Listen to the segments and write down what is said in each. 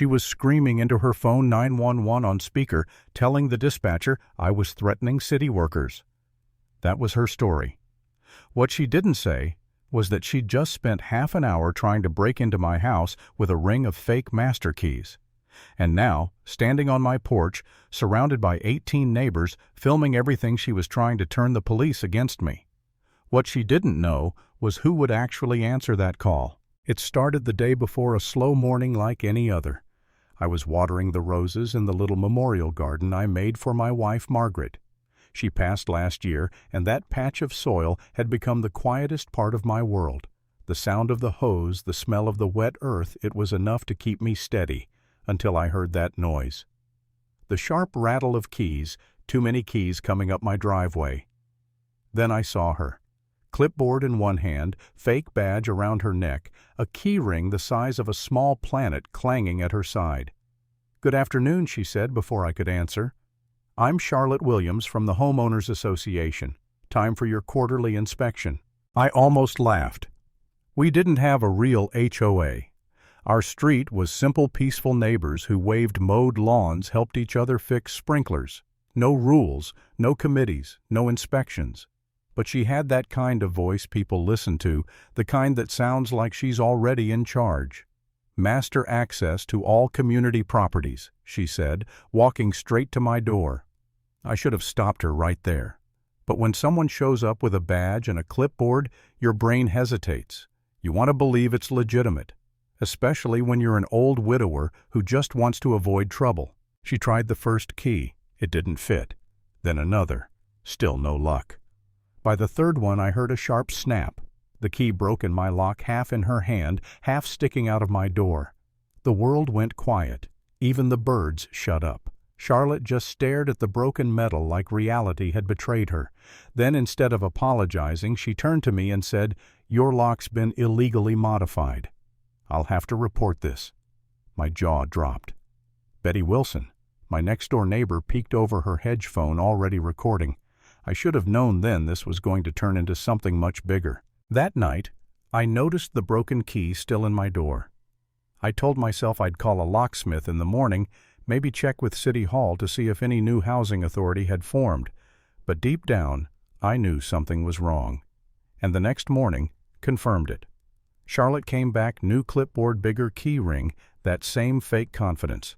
She was screaming into her phone 911 on speaker, telling the dispatcher I was threatening city workers. That was her story. What she didn't say was that she'd just spent half an hour trying to break into my house with a ring of fake master keys. And now, standing on my porch, surrounded by 18 neighbors, filming everything she was trying to turn the police against me. What she didn't know was who would actually answer that call. It started the day before a slow morning like any other. I was watering the roses in the little memorial garden I made for my wife, Margaret. She passed last year, and that patch of soil had become the quietest part of my world. The sound of the hose, the smell of the wet earth, it was enough to keep me steady, until I heard that noise. The sharp rattle of keys, too many keys coming up my driveway. Then I saw her. Clipboard in one hand, fake badge around her neck, a key ring the size of a small planet clanging at her side. "Good afternoon," she said before I could answer. "I'm Charlotte Williams from the Homeowners Association. Time for your quarterly inspection." I almost laughed. We didn't have a real HOA. Our street was simple, peaceful neighbors who waved mowed lawns, helped each other fix sprinklers. No rules, no committees, no inspections. But she had that kind of voice people listen to, the kind that sounds like she's already in charge. "Master access to all community properties," she said, walking straight to my door. I should have stopped her right there. But when someone shows up with a badge and a clipboard, your brain hesitates. You want to believe it's legitimate, especially when you're an old widower who just wants to avoid trouble. She tried the first key. It didn't fit. Then another. Still no luck. By the third one, I heard a sharp snap. The key broke in my lock, half in her hand, half sticking out of my door. The world went quiet. Even the birds shut up. Charlotte just stared at the broken metal like reality had betrayed her. Then, instead of apologizing, she turned to me and said, "Your lock's been illegally modified. I'll have to report this." My jaw dropped. Betty Wilson, my next-door neighbor, peeked over her hedge phone, already recording. I should have known then this was going to turn into something much bigger. That night, I noticed the broken key still in my door. I told myself I'd call a locksmith in the morning, maybe check with City Hall to see if any new housing authority had formed. But deep down, I knew something was wrong. And the next morning confirmed it. Charlotte came back, new clipboard, bigger key ring, that same fake confidence.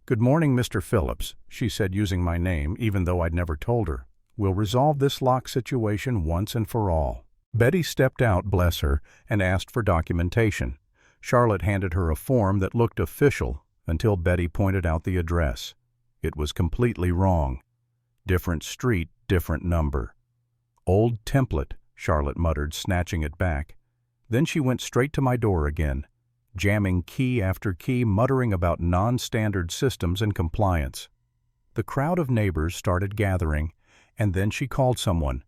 "Good morning, Mr. Phillips," she said, using my name, even though I'd never told her. "We'll resolve this lock situation once and for all." Betty stepped out, bless her, and asked for documentation. Charlotte handed her a form that looked official until Betty pointed out the address. It was completely wrong. Different street, different number. "Old template," Charlotte muttered, snatching it back. Then she went straight to my door again, jamming key after key, muttering about non-standard systems and compliance. The crowd of neighbors started gathering, and then she called someone.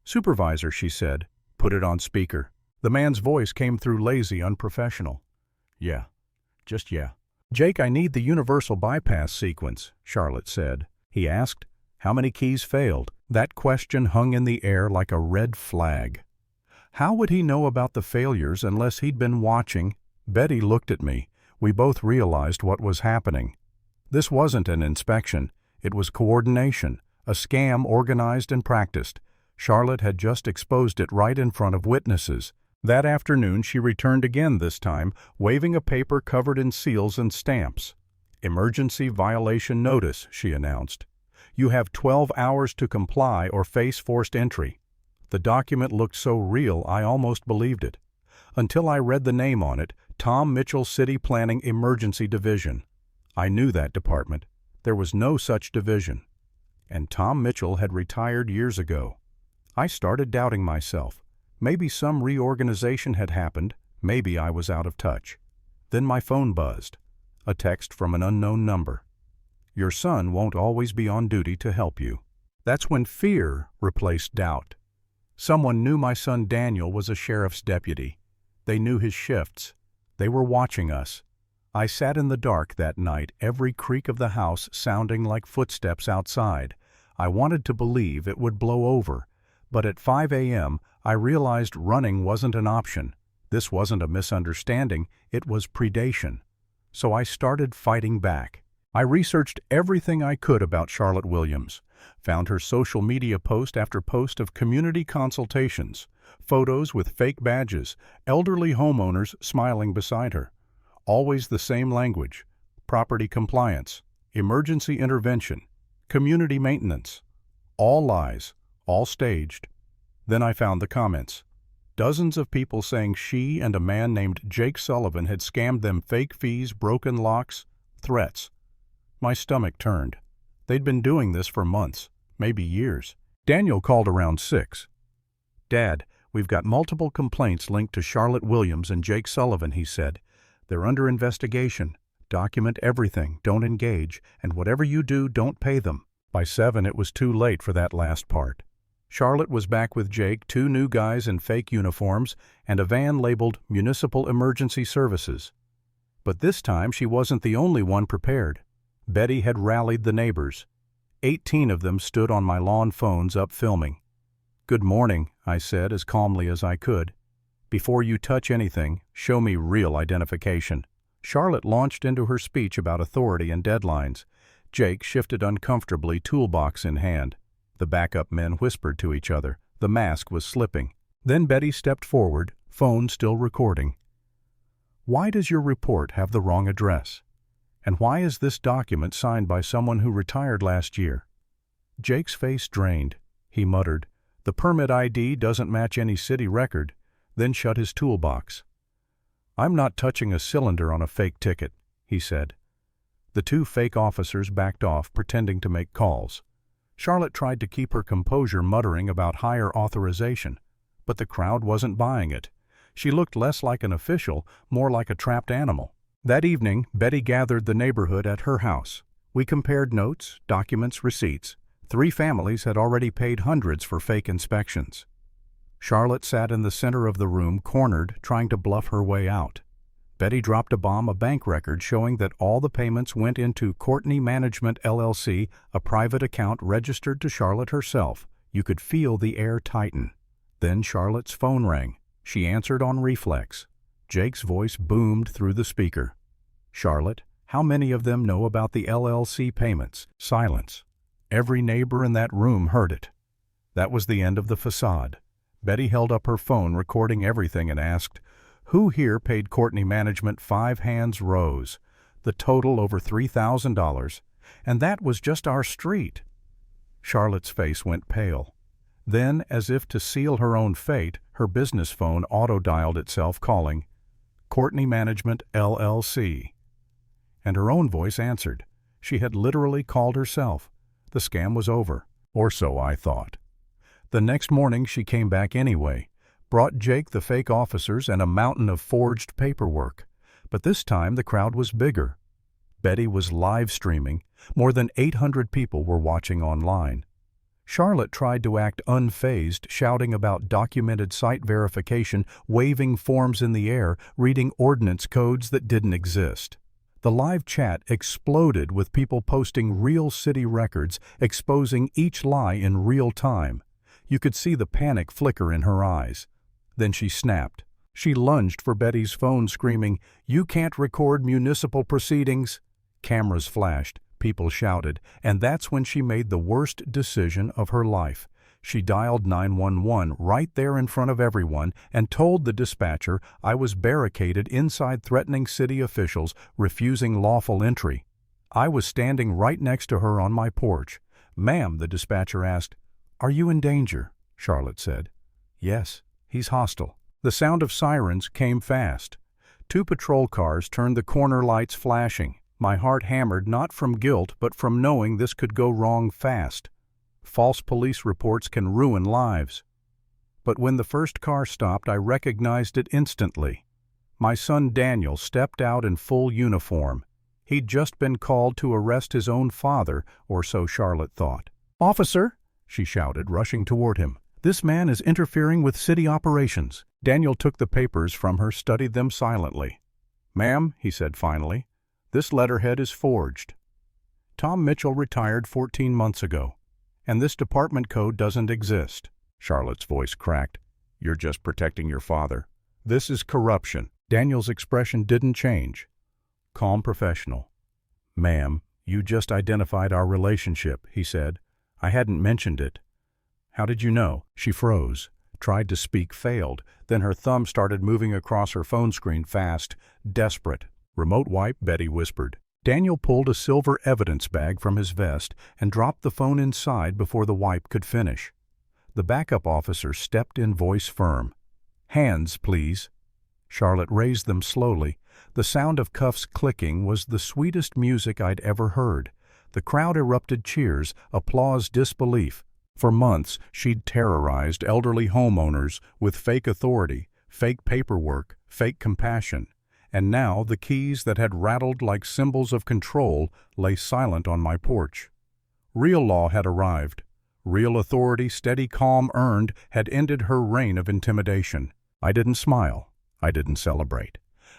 "Supervisor," she said. "Put it on speaker." The man's voice came through lazy, unprofessional. "Yeah, just yeah." "Jake, I need the universal bypass sequence," Charlotte said. He asked, "How many keys failed?" That question hung in the air like a red flag. How would he know about the failures unless he'd been watching? Betty looked at me. We both realized what was happening. This wasn't an inspection. It was coordination, a scam organized and practiced. Charlotte had just exposed it right in front of witnesses. That afternoon she returned again, this time waving a paper covered in seals and stamps. "Emergency violation notice," she announced. "You have 12 hours to comply or face forced entry." The document looked so real I almost believed it. Until I read the name on it, Tom Mitchell City Planning Emergency Division. I knew that department. There was no such division. And Tom Mitchell had retired years ago. I started doubting myself. Maybe some reorganization had happened. Maybe I was out of touch. Then my phone buzzed. A text from an unknown number. "Your son won't always be on duty to help you." That's when fear replaced doubt. Someone knew my son Daniel was a sheriff's deputy. They knew his shifts. They were watching us. I sat in the dark that night, every creak of the house sounding like footsteps outside. I wanted to believe it would blow over. But at 5 a.m., I realized running wasn't an option. This wasn't a misunderstanding, it was predation. So I started fighting back. I researched everything I could about Charlotte Williams, found her social media post after post of community consultations, photos with fake badges, elderly homeowners smiling beside her. Always the same language: property compliance, emergency intervention, community maintenance. All lies, all staged. Then I found the comments. Dozens of people saying she and a man named Jake Sullivan had scammed them fake fees, broken locks, threats. My stomach turned. They'd been doing this for months, maybe years. Daniel called around 6. "Dad, we've got multiple complaints linked to Charlotte Williams and Jake Sullivan," he said. "They're under investigation. Document everything, don't engage, and whatever you do, don't pay them." By 7, it was too late for that last part. Charlotte was back with Jake, 2 new guys in fake uniforms, and a van labeled Municipal Emergency Services. But this time she wasn't the only one prepared. Betty had rallied the neighbors. 18 of them stood on my lawn phones up filming. "Good morning," I said as calmly as I could. "Before you touch anything, show me real identification." Charlotte launched into her speech about authority and deadlines. Jake shifted uncomfortably, toolbox in hand. The backup men whispered to each other. The mask was slipping. Then Betty stepped forward, phone still recording. "Why does your report have the wrong address? And why is this document signed by someone who retired last year?" Jake's face drained. He muttered, "The permit ID doesn't match any city record," then shut his toolbox. "I'm not touching a cylinder on a fake ticket," he said. The 2 fake officers backed off, pretending to make calls. Charlotte tried to keep her composure, muttering about higher authorization, but the crowd wasn't buying it. She looked less like an official, more like a trapped animal. That evening, Betty gathered the neighborhood at her house. We compared notes, documents, receipts. 3 families had already paid hundreds for fake inspections. Charlotte sat in the center of the room, cornered, trying to bluff her way out. Betty dropped a bomb, a bank record showing that all the payments went into Courtney Management LLC, a private account registered to Charlotte herself. You could feel the air tighten. Then Charlotte's phone rang. She answered on reflex. Jake's voice boomed through the speaker. "Charlotte, how many of them know about the LLC payments?" Silence. Every neighbor in that room heard it. That was the end of the facade. Betty held up her phone, recording everything, and asked, "Who here paid Courtney Management?" 5 hands rose. The total over $3,000. And that was just our street. Charlotte's face went pale. Then, as if to seal her own fate, her business phone auto-dialed itself, calling, "Courtney Management LLC." And her own voice answered. She had literally called herself. The scam was over. Or so I thought. The next morning she came back anyway. Brought Jake, the fake officers, and a mountain of forged paperwork. But this time the crowd was bigger. Betty was live streaming. More than 800 people were watching online. Charlotte tried to act unfazed, shouting about documented site verification, waving forms in the air, reading ordinance codes that didn't exist. The live chat exploded with people posting real city records, exposing each lie in real time. You could see the panic flicker in her eyes. Then she snapped. She lunged for Betty's phone, screaming, "You can't record municipal proceedings!" Cameras flashed, people shouted, and that's when she made the worst decision of her life. She dialed 911 right there in front of everyone and told the dispatcher I was barricaded inside, threatening city officials, refusing lawful entry. I was standing right next to her on my porch. "Ma'am," the dispatcher asked. "Are you in danger?" Charlotte said. "Yes. He's hostile." The sound of sirens came fast. 2 patrol cars turned, the corner lights flashing. My heart hammered, not from guilt, but from knowing this could go wrong fast. False police reports can ruin lives. But when the first car stopped, I recognized it instantly. My son Daniel stepped out in full uniform. He'd just been called to arrest his own father, or so Charlotte thought. "Officer!" she shouted, rushing toward him. "This man is interfering with city operations." Daniel took the papers from her, studied them silently. "Ma'am," he said finally, "this letterhead is forged. Tom Mitchell retired 14 months ago, and this department code doesn't exist." Charlotte's voice cracked. "You're just protecting your father. This is corruption." Daniel's expression didn't change. Calm professional. "Ma'am, you just identified our relationship," he said. "I hadn't mentioned it." "How did you know?" She froze, tried to speak, failed. Then her thumb started moving across her phone screen fast, desperate. "Remote wipe," Betty whispered. Daniel pulled a silver evidence bag from his vest and dropped the phone inside before the wipe could finish. The backup officer stepped in, voice firm. "Hands, please." Charlotte raised them slowly. The sound of cuffs clicking was the sweetest music I'd ever heard. The crowd erupted cheers, applause, disbelief. For months, she'd terrorized elderly homeowners with fake authority, fake paperwork, fake compassion. And now the keys that had rattled like symbols of control lay silent on my porch. Real law had arrived. Real authority, steady calm earned, had ended her reign of intimidation. I didn't smile. I didn't celebrate.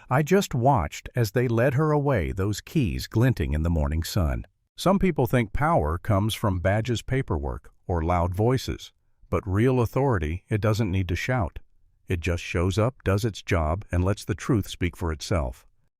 I just watched as they led her away, those keys glinting in the morning sun. Some people think power comes from badges, paperwork, or loud voices. But real authority, it doesn't need to shout. It just shows up, does its job, and lets the truth speak for itself.